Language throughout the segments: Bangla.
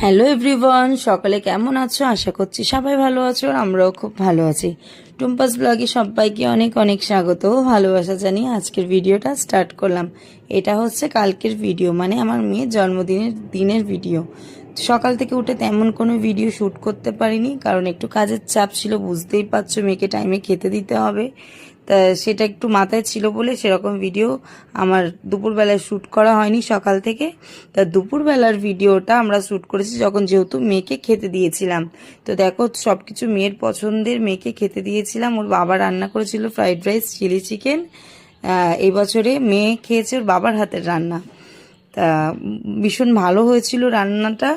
হ্যালো এভরিওয়ান, সকালে কেমন আছো? আশা করছি সবাই ভালো আছো আর আমরাও খুব ভালো আছি। টুম্পাস ব্লগে সবাইকে অনেক অনেক স্বাগত ও ভালোবাসা জানিয়ে আজকের ভিডিওটা স্টার্ট করলাম। এটা হচ্ছে কালকের ভিডিও, মানে আমার মেয়ের জন্মদিনের ভিডিও। সকাল থেকে উঠে তেমন কোনো ভিডিও শ্যুট করতে পারিনি, কারণ একটু কাজের চাপ ছিল, বুঝতেই পারছো, মেয়েকে টাইমে খেতে দিতে হবে। তা সেটা একটু মাথায় ছিল বলে সেরকম ভিডিও আমার দুপুরবেলায় শ্যুট করা হয়নি সকাল থেকে। তা দুপুরবেলার ভিডিওটা আমরা শ্যুট করেছি যখন যেহেতু মেয়েকে খেতে দিয়েছিলাম। তো দেখো সব কিছু মেয়ের পছন্দের, মেয়েকে খেতে দিয়েছিলাম। ওর বাবা রান্না করেছিল ফ্রাইড রাইস, চিলি চিকেন। এই বছরে মেয়ে খেয়েছে ওর বাবার হাতের রান্না। তা ভীষণ ভালো হয়েছিল রান্নাটা,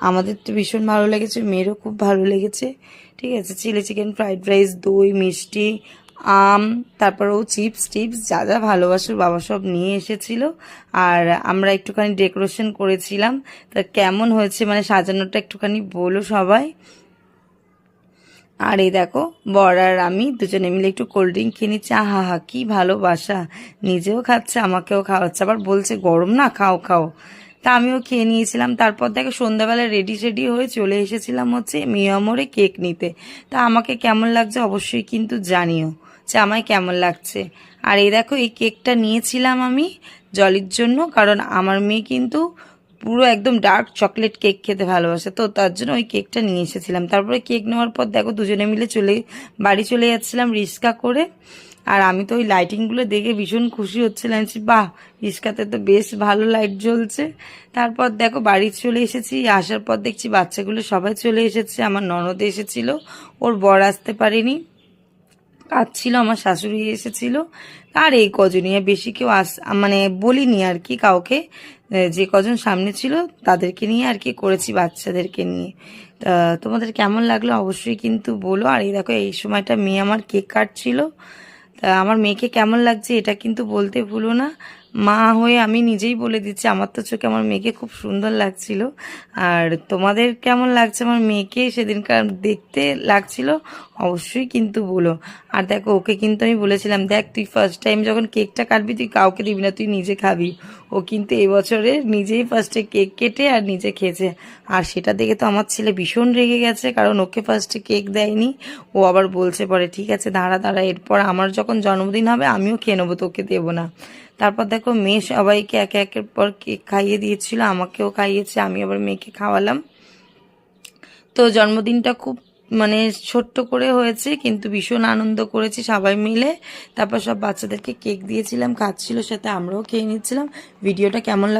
আমাদের তো ভীষণ ভালো লেগেছে, মেয়েরও খুব ভালো লেগেছে। ঠিক আছে, চিলি চিকেন, ফ্রাইড রাইস, দই, মিষ্টি, আম, তারপরেও চিপস টিপস যা যা ভালোবাসার বাবা সব নিয়ে এসেছিল। আর আমরা একটুখানি ডেকোরেশন করেছিলাম। তা কেমন হয়েছে মানে সাজানোটা একটুখানি বলো সবাই। আর এই দেখো বর আর আমি দুজনে মিলে একটু কোল্ড ড্রিঙ্ক খেয়ে নিচ্ছি। আহা হা, কি ভালোবাসা! নিজেও খাচ্ছে, আমাকেও খাওয়াচ্ছে, আবার বলছে গরম না, খাও খাও। তা আমিও খেয়ে নিয়েছিলাম। তারপর দেখো সন্ধ্যাবেলা রেডি হয়ে চলে এসেছিলাম হচ্ছে মিয়ামোরে কেক নিতে। তা আমাকে কেমন লাগছে অবশ্যই কিন্তু জানিও যে আমায় কেমন লাগছে। আর এই দেখো এই কেকটা নিয়েছিলাম আমি জলির জন্য, কারণ আমার মেয়ে কিন্তু পুরো একদম ডার্ক চকলেট কেক খেতে ভালোবাসে, তো তার জন্য ওই কেকটা নিয়ে এসেছিলাম। তারপরে কেক নেওয়ার পর দেখো দুজনে মিলে বাড়ি চলে যাচ্ছিলাম রিক্সা করে। আর আমি তো ওই লাইটিংগুলো দেখে ভীষণ খুশি হচ্ছিলাম, বাহ, রিক্সাতে তো বেশ ভালো লাইট জ্বলছে। তারপর দেখো বাড়ি চলে এসেছি, আসার পর দেখছি বাচ্চাগুলো সবাই চলে এসেছে। আমার ননদ এসেছিল, ওর বর আসতে পারেনি, কাজ ছিল, আমার শাশুড়ি এসেছিল। আর এই কজনই, বেশি কেউ মানে বলিনি আর কি কাউকে। যে কজন সামনে ছিল তাদেরকে নিয়ে আর কি করেছি, বাচ্চাদেরকে নিয়ে। তা তোমাদের কেমন লাগলো অবশ্যই কিন্তু বলো। আর এই দেখো এই সময়টা মেয়ে আমার কেক কাটছিল। তা আমার মেয়েকে কেমন লাগছে এটা কিন্তু বলতে ভুলো না। মা হয়ে আমি নিজেই বলে দিচ্ছি, আমার তো চোখে আমার মেয়েকে খুব সুন্দর লাগছিল। আর তোমাদের কেমন লাগছে আমার মেয়েকে সেদিনকার দেখতে লাগছিল অবশ্যই কিন্তু বলো। আর দেখো ওকে কিন্তু আমি বলেছিলাম, দেখ তুই ফার্স্ট টাইম যখন কেকটা কাটবি তুই কাউকে দিবি না, তুই নিজে খাবি। ও কিন্তু এবছরে নিজেই ফার্স্টে কেক কেটে আর নিজে খেয়েছে। আর সেটা দেখে তো আমার ছেলে ভীষণ রেগে গেছে, কারণ ওকে ফার্স্টে কেক দেয়নি। ও আবার বলছে পরে, ঠিক আছে দাঁড়া দাঁড়া, এরপর আমার যখন জন্মদিন হবে আমিও খেয়ে নেবো, তোকে দেবো না। তারপর দেখো মেয়ে সবাইকে একে একের পর কেক খাইয়ে দিয়েছিল, আমাকেও খাইয়েছে, আমি আবার মেয়েকে খাওয়ালাম। তো জন্মদিনটা খুব মানে ছোট্ট করে হয়েছে, কিন্তু ভীষণ আনন্দ করেছি সবাই মিলে। তারপর সব বাচ্চাদেরকে কেক দিয়েছিলাম, খাচ্ছিল, সাথে আমরাও খেয়ে নিচ্ছিলাম। ভিডিওটা কেমন লাগলো